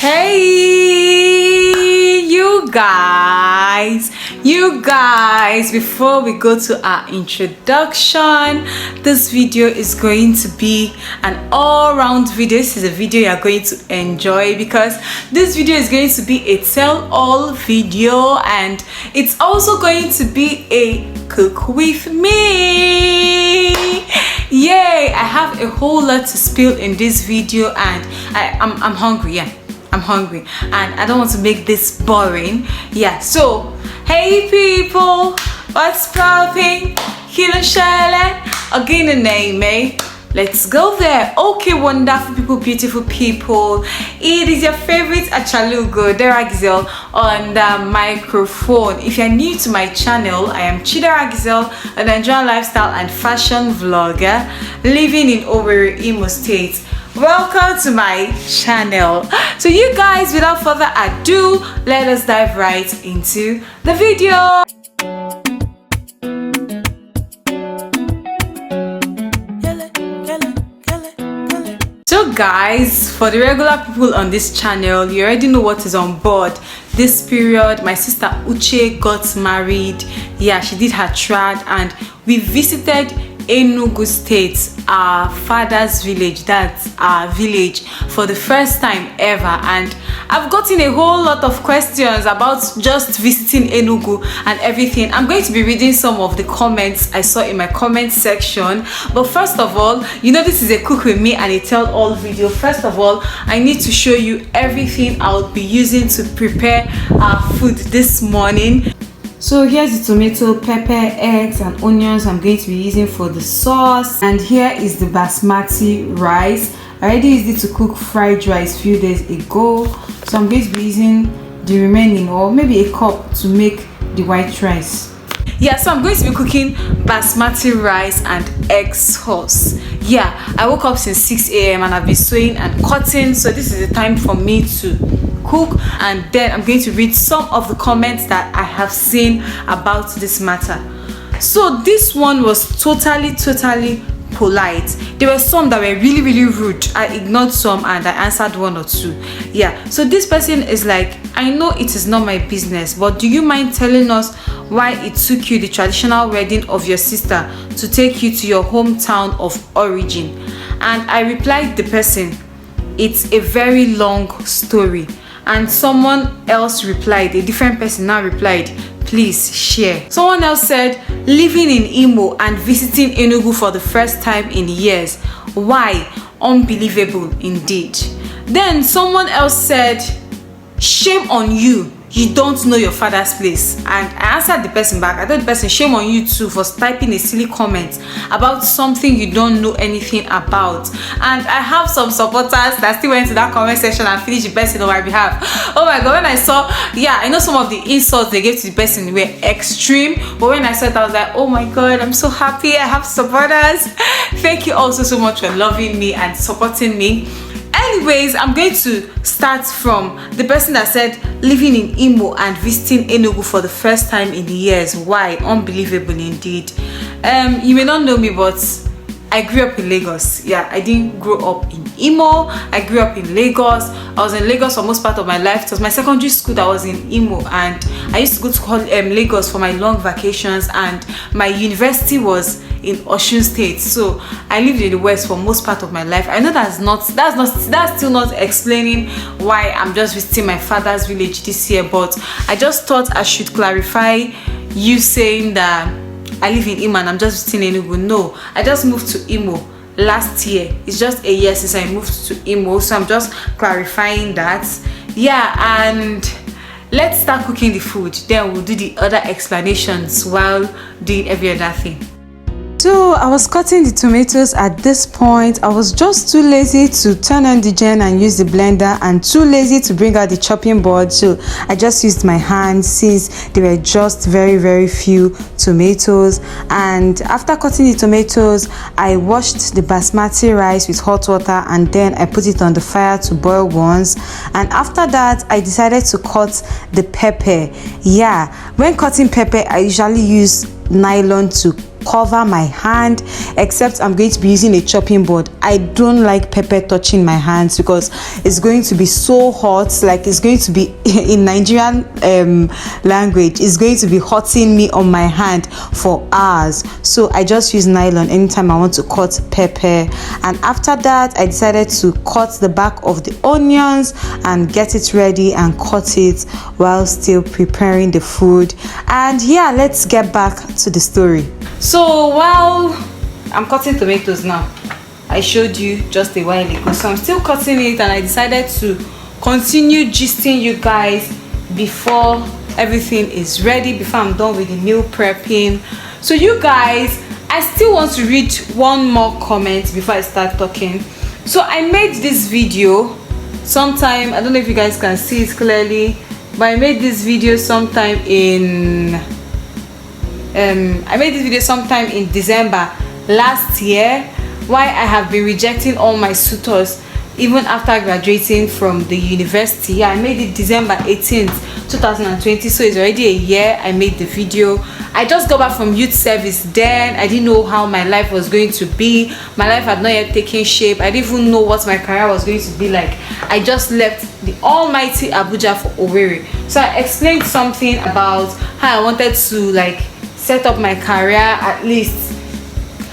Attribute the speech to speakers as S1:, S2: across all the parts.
S1: Hey, you guys, before we go to our introduction, this video is going to be an all-round video. This is a video you're going to enjoy because this video is going to be a tell-all video, and it's also going to be a cook with me. Yay! I have a whole lot to spill in this video, and I'm hungry. Yeah, I'm hungry, and I don't want to make this boring. Yeah, so hey people, what's popping? Kilo Shale again, a name, eh? Let's go there. Okay, wonderful people, beautiful people, it is your favorite Achalugo, Chidera Giselle, on the microphone. If you're new to my channel, I am Chidera Giselle, a Nigerian lifestyle and fashion vlogger living in Owerri, Imo State. Welcome to my channel. So you guys, without further ado, let us dive right into the video. So guys, for the regular people on this channel, you already know what is on board. This period, my sister Uche got married. Yeah, she did her trad, and we visited Enugu State, our father's village. That's our village, for the first time ever. And I've gotten a whole lot of questions about just visiting Enugu and everything. I'm going to be reading some of the comments I saw in my comment section. But first of all, you know this is a cook with me and a tell-all video. First of all, I need to show you everything I'll be using to prepare our food this morning. So here's the tomato, pepper, eggs and onions I'm going to be using for the sauce. And here is the basmati rice. I already used it to cook fried rice a few days ago. So I'm going to be using the remaining, or maybe a cup, to make the white rice. Yeah, so I'm going to be cooking basmati rice and egg sauce. Yeah, I woke up since 6 a.m. and I've been sewing and cutting. So this is the time for me to cook, and then I'm going to read some of the comments that I have seen about this matter. So this one was totally polite. There were some that were really rude. I ignored some and I answered one or two. Yeah, so this person is like, I know it is not my business, but do you mind telling us why it took you the traditional wedding of your sister to take you to your hometown of origin? And I replied the person, it's a very long story. And someone else replied, a different person now replied, please share. Someone else said, living in Imo and visiting Enugu for the first time in years. Why? Unbelievable indeed. Then someone else said, shame on you, you don't know your father's place. And I answered the person back. I told the person, shame on you too for typing a silly comment about something you don't know anything about. And I have some supporters that still went to that comment section and finished the person on my behalf. Oh my god, when I saw, yeah, I know some of the insults they gave to the person were extreme, but when I saw it, I was like, oh my god, I'm so happy I have supporters. Thank you also so much for loving me and supporting me. Anyways, I'm going to start from the person that said living in Imo and visiting Enugu for the first time in years. Why? Unbelievable indeed. You may not know me, but I grew up in Lagos. Yeah, I didn't grow up in Imo. I grew up in Lagos. I was in Lagos for most part of my life. It was my secondary school that was in Imo, and I used to go to Lagos for my long vacations, and my university was in Osun State. So I lived in the West for most part of my life. I know that's still not explaining why I'm just visiting my father's village this year, but I just thought I should clarify you saying that I live in Imo and I'm just visiting Enugu. No, I just moved to Imo last year. It's just a year since I moved to Imo, so I'm just clarifying that. Yeah, and let's start cooking the food, then we'll do the other explanations while doing every other thing. So I was cutting the tomatoes at this point. I was just too lazy to turn on the gen and use the blender, and too lazy to bring out the chopping board, so I just used my hands since there were just very few tomatoes. And after cutting the tomatoes, I washed the basmati rice with hot water and then I put it on the fire to boil once. And after that, I decided to cut the pepper. Yeah, when cutting pepper, I usually use nylon to cover my hand, except I'm going to be using a chopping board. I don't like pepper touching my hands because it's going to be so hot. Like, it's going to be in Nigerian language, it's going to be hurting me on my hand for hours. So I just use nylon anytime I want to cut pepper. And after that, I decided to cut the back of the onions and get it ready and cut it while still preparing the food. And yeah, let's get back to the story. So while I'm cutting tomatoes now, I showed you just a while ago, so I'm still cutting it, and I decided to continue gisting you guys before everything is ready, before I'm done with the meal prepping. So you guys, I still want to read one more comment before I start talking. So I made this video sometime, I don't know if you guys can see it clearly, but I made this video sometime in December last year, why I have been rejecting all my suitors even after graduating from the university. Yeah, I made it December 18th 2020, so it's already a year I made the video. I just got back from youth service then. I didn't know how my life was going to be. My life had not yet taken shape. I didn't even know what my career was going to be like. I just left the almighty Abuja for Owerri. So I explained something about how I wanted to like set up my career, at least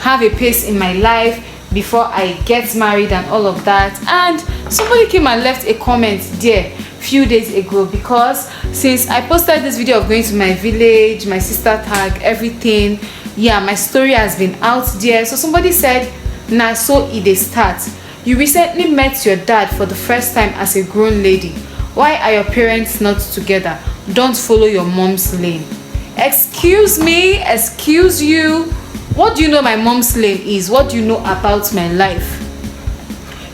S1: have a pace in my life before I get married and all of that. And somebody came and left a comment there few days ago, because since I posted this video of going to my village, my sister tag, everything, yeah, my story has been out there. So somebody said, nah, so it dey start. You recently met your dad for the first time as a grown lady. Why are your parents not together? Don't follow your mom's lane. Excuse me, excuse you. What do you know my mom's lane is? What do you know about my life?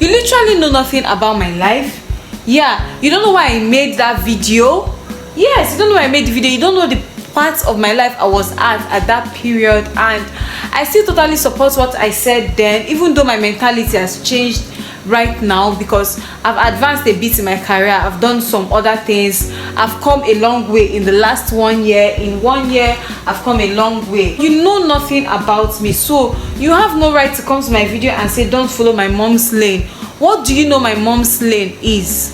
S1: You literally know nothing about my life. Yeah, you don't know why I made that video. Yes, you don't know why I made the video. You don't know the parts of my life I was at that period. And I still totally support what I said then, even though my mentality has changed right now, because I've advanced a bit in my career. I've done some other things. I've come a long way in the last 1 year. In 1 year, I've come a long way. You know nothing about me, so you have no right to come to my video and say don't follow my mom's lane. What do you know my mom's lane is?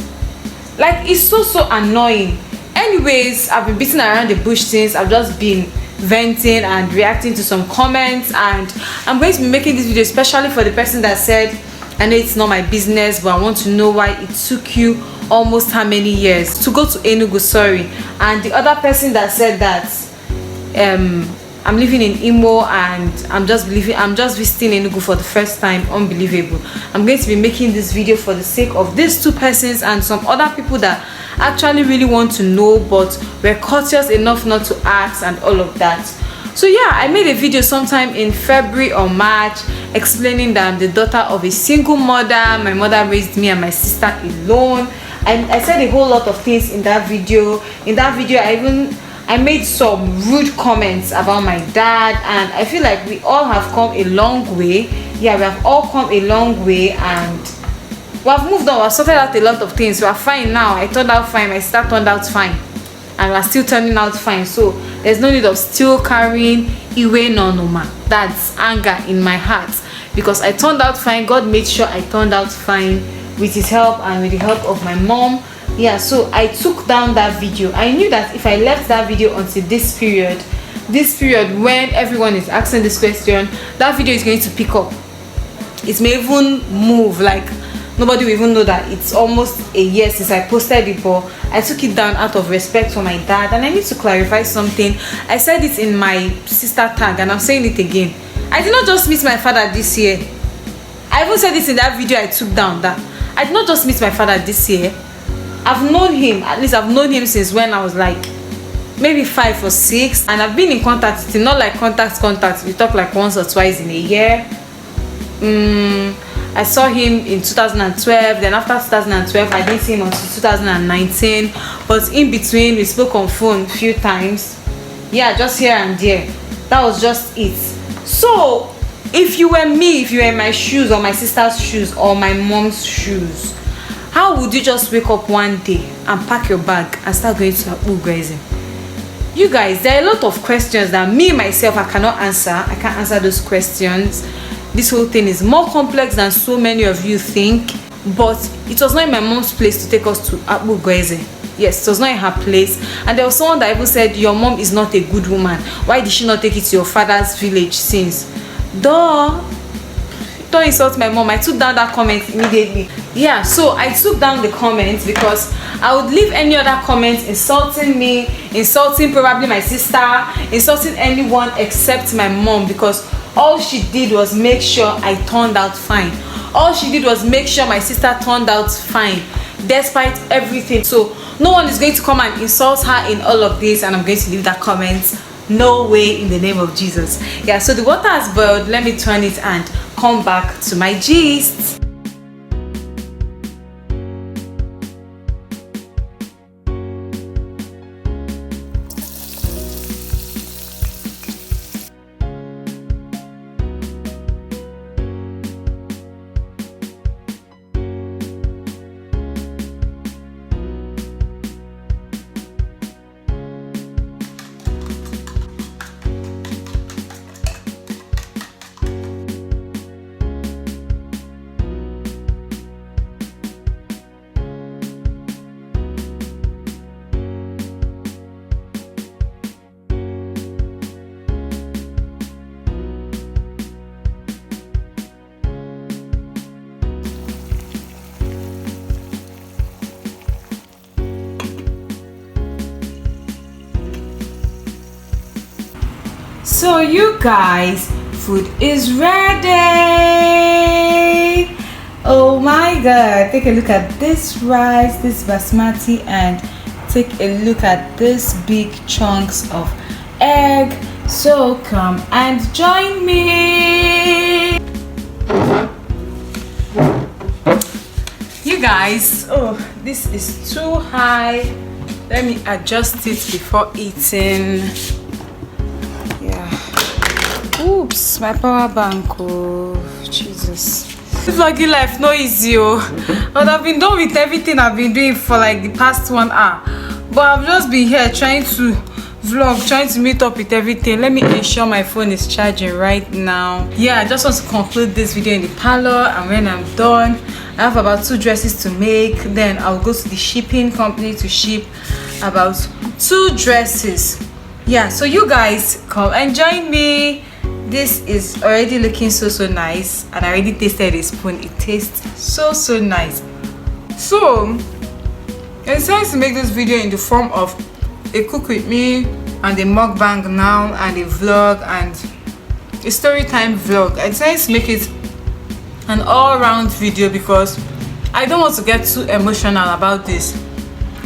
S1: Like, it's so annoying. Anyways, I've been beating around the bush since. I've just been venting and reacting to some comments, and I'm going to be making this video especially for the person that said, I know it's not my business, but I want to know why it took you almost how many years to go to Enugu. Sorry. And the other person that said that I'm living in Imo and I'm just visiting Enugu for the first time. Unbelievable. I'm going to be making this video for the sake of these two persons and some other people that actually really want to know but were courteous enough not to ask and all of that. So yeah, I made a video sometime in February or March explaining that I'm the daughter of a single mother. My mother raised me and my sister alone. I said a whole lot of things in that video. In that video, I made some rude comments about my dad, and I feel like we all have come a long way. Yeah, we have all come a long way, and we have moved on. We've sorted out a lot of things. We are fine now. I turned out fine. My sister turned out fine, and we're still turning out fine. So there's no need of still carrying iwe no noma. That's anger in my heart, because I turned out fine. God made sure I turned out fine with his help and with the help of my mom. Yeah, so I took down that video. I knew that if I left that video until this period when everyone is asking this question, that video is going to pick up. It may even move, like nobody will even know that it's almost a year since I posted it, but I took it down out of respect for my dad. And I need to clarify something. I said it in my sister tag, and I'm saying it again. I did not just meet my father this year. I even said this in that video I took down, that I did not just meet my father this year. I've known him, at least I've known him since when I was like maybe 5 or 6, and I've been in contact with him, not like contact. We talk like once or twice in a year. I saw him in 2012, then after 2012 I didn't see him until 2019, but in between we spoke on phone a few times. Yeah, just here and there. That was just it. So if you were me, if you were in my shoes or my sister's shoes or my mom's shoes, how would you just wake up one day and pack your bag and start going to Abu grazing? You guys, there are a lot of questions that me myself I cannot answer. I can't answer those questions. This whole thing is more complex than so many of you think. But it was not in my mom's place to take us to Abu Gweze. Yes, it was not in her place. And there was someone that even said, your mom is not a good woman. Why did she not take it to your father's village since? Duh. Don't insult my mom. I took down that comment immediately. Yeah, so I took down the comments because I would leave any other comments insulting me, insulting probably my sister, insulting anyone except my mom, because all she did was make sure I turned out fine. All she did was make sure my sister turned out fine despite everything. So no one is going to come and insult her in all of this, and I'm going to leave that comment. No way, in the name of Jesus. Yeah, so the water has boiled. Let me turn it and come back to my gist. So you guys, food is ready. Oh my god, take a look at this rice, this basmati, and take a look at this big chunks of egg. So come and join me. You guys, oh, this is too high. Let me adjust it before eating. Oops, my power bank. Oh, Jesus. This vlogging life no easy, oh. But I've been done with everything I've been doing for like the past 1 hour. But I've just been here trying to vlog, trying to meet up with everything. Let me ensure my phone is charging right now. Yeah, I just want to conclude this video in the parlor, and when I'm done, I have about 2 dresses to make. Then I'll go to the shipping company to ship about 2 dresses. Yeah, so you guys come and join me. This is already looking so nice, and I already tasted a spoon. It tastes so nice. So I decided to make this video in the form of a cook with me and a mukbang now, and a vlog and a story time vlog. I decided to make it an all-round video because I don't want to get too emotional about this.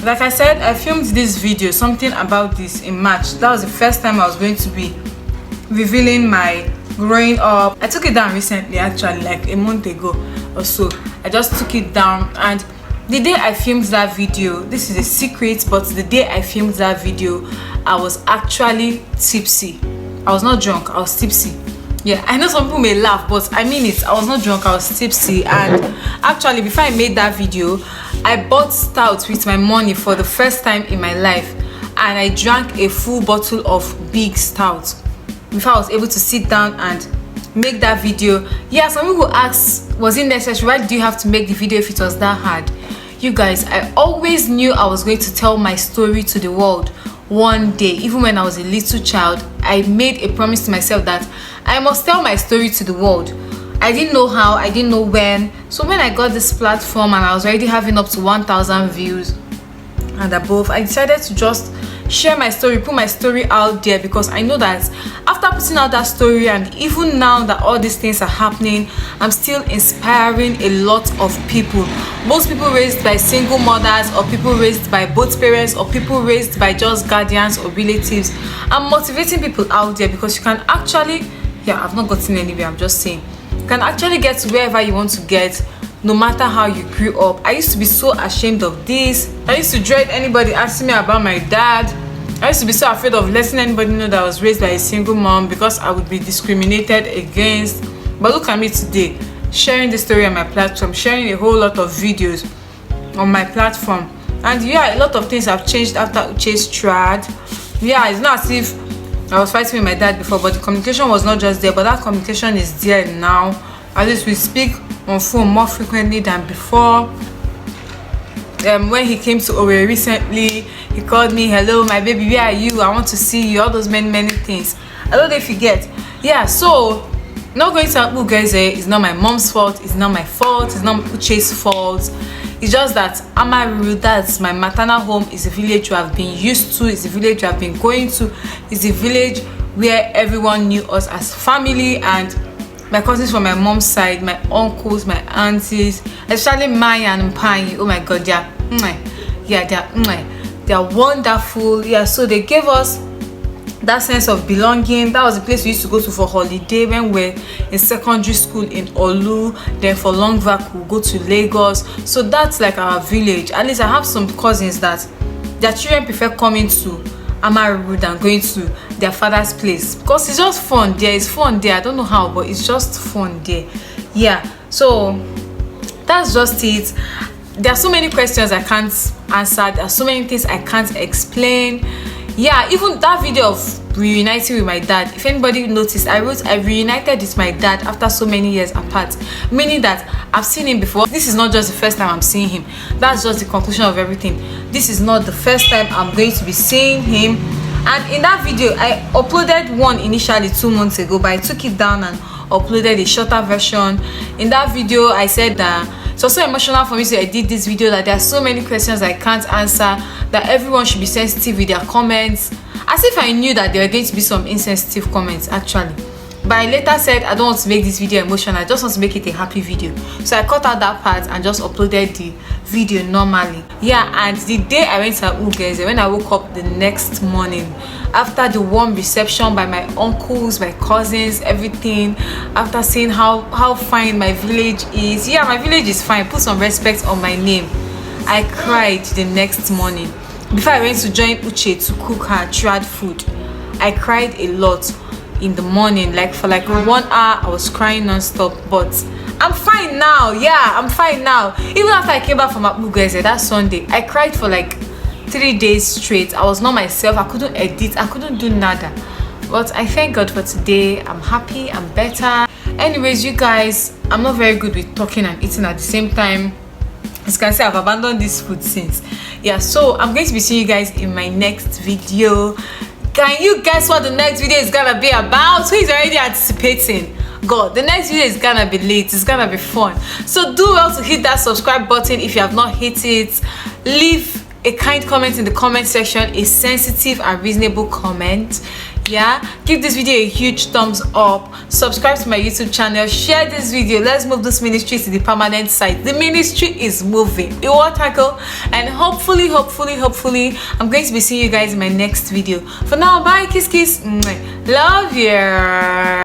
S1: Like I said, I filmed this video, something about this, in March. That was the first time I was going to be revealing my growing up. I took it down recently, actually, like a month ago or so. I just took it down, and the day I filmed that video, this is a secret, but the day I filmed that video, I was actually tipsy. I was not drunk, I was tipsy. Yeah, I know some people may laugh, but I mean it. I was not drunk, I was tipsy. And actually, before I made that video, I bought stout with my money for the first time in my life, and I drank a full bottle of big stout before I was able to sit down and make that video. Yeah, some people ask, was it necessary? Why did you have to make the video if it was that hard? You guys, I always knew I was going to tell my story to the world one day. Even when I was a little child, I made a promise to myself that I must tell my story to the world. I didn't know how, I didn't know when. So when I got this platform and I was already having up to 1,000 views and above, I decided to just share my story, put my story out there, because I know that after putting out that story, and even now that all these things are happening, I'm still inspiring a lot of people. Most people raised by single mothers, or people raised by both parents, or people raised by just guardians or relatives. I'm motivating people out there because you can actually, yeah, I've not gotten anywhere, I'm just saying, you can actually get to wherever you want to get, no matter how you grew up. I used to be so ashamed of this. I used to dread anybody asking me about my dad. I used to be so afraid of letting anybody know that I was raised by a single mom because I would be discriminated against. But look at me today, sharing the story on my platform, sharing a whole lot of videos on my platform. And yeah, a lot of things have changed after Uche's trad. yeah, it's not as if I was fighting with my dad before, but the communication was not just there, but that communication is there now. At least we speak on phone more frequently than before. When he came to Owerri recently, he called me, hello my baby, where are you, I want to see you, all those many things. I don't know if you get. Yeah, so not going to Aghaukwu guys, it's not my mom's fault, it's not my fault, it's not Uche's fault. It's just that Amaru, that's my maternal home, is a village you have been used to, it's a village you have been going to, it's a village where everyone knew us as family, and my cousins from my mom's side, my uncles, my aunties, especially Maya and Pai. Oh my god, they're wonderful. Yeah, so they gave us that sense of belonging. That was the place we used to go to for holiday when we're in secondary school in Olu. Then for long vac we'll go to Lagos. So that's like our village. At least I have some cousins that their children prefer coming to Amaru than going to their father's place, because it's just fun there. It's fun there. I don't know how, but it's just fun there. Yeah, so that's just it. There are so many questions I can't answer. There are so many things I can't explain. Yeah, even that video of reuniting with my dad, if anybody noticed, I reunited with my dad after so many years apart, meaning that I've seen him before. This is not just the first time I'm seeing him. That's just the conclusion of everything. This is not the first time I'm going to be seeing him. And in that video, I uploaded one initially 2 months ago, but I took it down and uploaded a shorter version. In that video, I said that it was so emotional for me, so I did this video, that there are so many questions I can't answer, that everyone should be sensitive with their comments, as if I knew that there were going to be some insensitive comments actually. But I later said I don't want to make this video emotional, I just want to make it a happy video. So I cut out that part and just uploaded the video normally. Yeah, and the day I went to Aghaukwu guys, when I woke up the next morning, after the warm reception by my uncles, my cousins, everything, after seeing how fine my village is, yeah, my village is fine, put some respect on my name, I cried the next morning. Before I went to join Uche to cook her trad food, I cried a lot in the morning, like for like 1 hour I was crying non-stop. But I'm fine now. Yeah, I'm fine now. Even after I came back from Aghaukwu guys, that Sunday I cried for like 3 days straight. I was not myself. I couldn't edit, I couldn't do nada. But I thank God for today. I'm happy, I'm better. Anyways, you guys, I'm not very good with talking and eating at the same time. As you can see, I've abandoned this food since. Yeah, so I'm going to be seeing you guys in my next video. Can you guess what the next video is gonna be about? Who is already anticipating? God, the next video is gonna be lit. It's gonna be fun. So do well to hit that subscribe button if you have not hit it. Leave a kind comment in the comment section, a sensitive and reasonable comment. Yeah, give this video a huge thumbs up, subscribe to my YouTube channel, share this video. Let's move this ministry to the permanent site. The ministry is moving, it will tackle, and hopefully I'm going to be seeing you guys in my next video. For now, bye, kiss, love you.